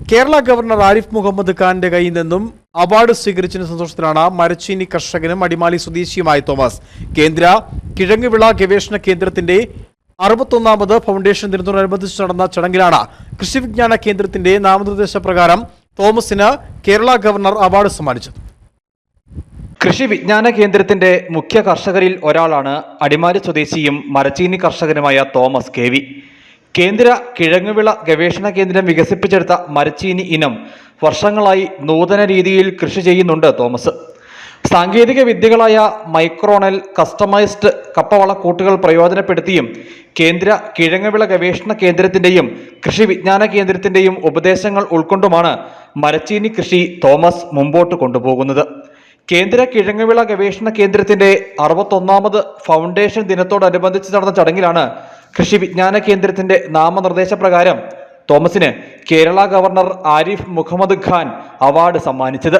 Kerala governor Arif Muhammad ഖാന്റെ കയ്യിൽ നിന്നും അവാർഡ് സ്വീകരിച്ചതിന് സന്തോഷത്തിലാണ് മരച്ചീനി കർഷകനും അടിമാലി സ്വദേശിയുമായ തോമസ്. കേന്ദ്ര കിഴങ്ങുവിള ഗവേഷണ കേന്ദ്രത്തിന്റെ 61ാമത് ഫൗണ്ടേഷൻ ദിനത്തോടനുബന്ധിച്ച് നടന്ന ചടങ്ങിലാണ് കൃഷി വിജ്ഞാന കേന്ദ്രത്തിന്റെ നാമനിർദ്ദേശപ്രകാരം തോമസിന് കേരള ഗവർണർ അവാർഡ് സമ്മാനിച്ചത്. കൃഷി വിജ്ഞാന കേന്ദ്രത്തിന്റെ മുഖ്യ കർഷകരിൽ ഒരാളാണ് അടിമാലി സ്വദേശിയും മരച്ചീനി കർഷകനുമായ തോമസ് കെ വി. കേന്ദ്ര കിഴങ്ങുവിള ഗവേഷണ കേന്ദ്രം വികസിപ്പിച്ചെടുത്ത മരച്ചീനി ഇനം വർഷങ്ങളായി നൂതന രീതിയിൽ കൃഷി ചെയ്യുന്നുണ്ട് തോമസ്. സാങ്കേതിക വിദ്യകളായ മൈക്രോണൽ കസ്റ്റമൈസ്ഡ് കപ്പവളക്കൂട്ടുകൾ പ്രയോജനപ്പെടുത്തിയും കേന്ദ്ര കിഴങ്ങുവിള ഗവേഷണ കേന്ദ്രത്തിന്റെയും കൃഷി വിജ്ഞാന കേന്ദ്രത്തിന്റെയും ഉപദേശങ്ങൾ ഉൾക്കൊണ്ടുമാണ് മരച്ചീനി കൃഷി തോമസ് മുമ്പോട്ട് കൊണ്ടുപോകുന്നത്. കേന്ദ്ര കിഴങ്ങുവിള ഗവേഷണ കേന്ദ്രത്തിന്റെ 61ാമത് ഫൗണ്ടേഷൻ ദിനത്തോടനുബന്ധിച്ച് നടന്ന ചടങ്ങിലാണ് കൃഷി വിജ്ഞാന കേന്ദ്രത്തിന്റെ നാമനിർദ്ദേശപ്രകാരം തോമസിന് കേരള ഗവർണർ ആരിഫ് മുഹമ്മദ് ഖാൻ അവാർഡ് സമ്മാനിച്ചത്.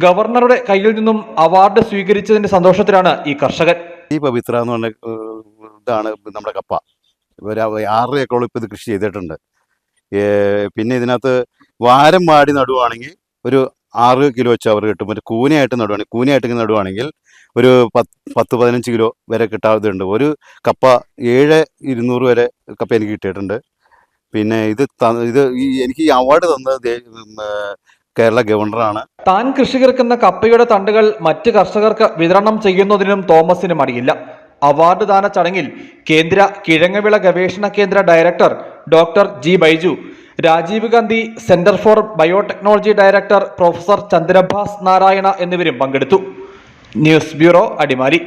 ഗവർണറുടെ കയ്യിൽ നിന്നും അവാർഡ് സ്വീകരിച്ചതിന്റെ സന്തോഷത്തിലാണ് ഈ കർഷകൻ. ഈ പവിത്ര എന്ന് പറഞ്ഞ ഇതാണ് നമ്മുടെ കപ്പ. 6 ഏക്കറോളം ഇപ്പോൾ ഇത് കൃഷി ചെയ്തിട്ടുണ്ട്. പിന്നെ ഇതിനകത്ത് വാരം വാടി നടുവാണെങ്കിൽ ഒരു 6 കിലോ വെച്ച് അവർ കിട്ടും. ഒരു കൂനയായിട്ട് നടുവാണെങ്കിൽ ഒരു 10-15 കിലോ വരെ കിട്ടാവുന്നുണ്ട്. ഒരു കപ്പ 7,200 വരെ കപ്പ എനിക്ക് കിട്ടിയിട്ടുണ്ട്. പിന്നെ എനിക്ക് ഈ അവാർഡ് തന്നത് കേരള ഗവർണറാണ്. താൻ കൃഷിക്കിറക്കുന്ന കപ്പയുടെ തണ്ടുകൾ മറ്റ് കർഷകർക്ക് വിതരണം ചെയ്യുന്നതിനും തോമസിന് മടിയില്ല. അവാർഡ് ദാന ചടങ്ങിൽ കേന്ദ്ര കിഴങ്ങുവിള ഗവേഷണ കേന്ദ്ര director doctor G Baiju, Rajiv Gandhi centre for biotechnology director professor Chandrabhas Narayana എന്നിവരും പങ്കെടുത്തു. News bureau, Adimali.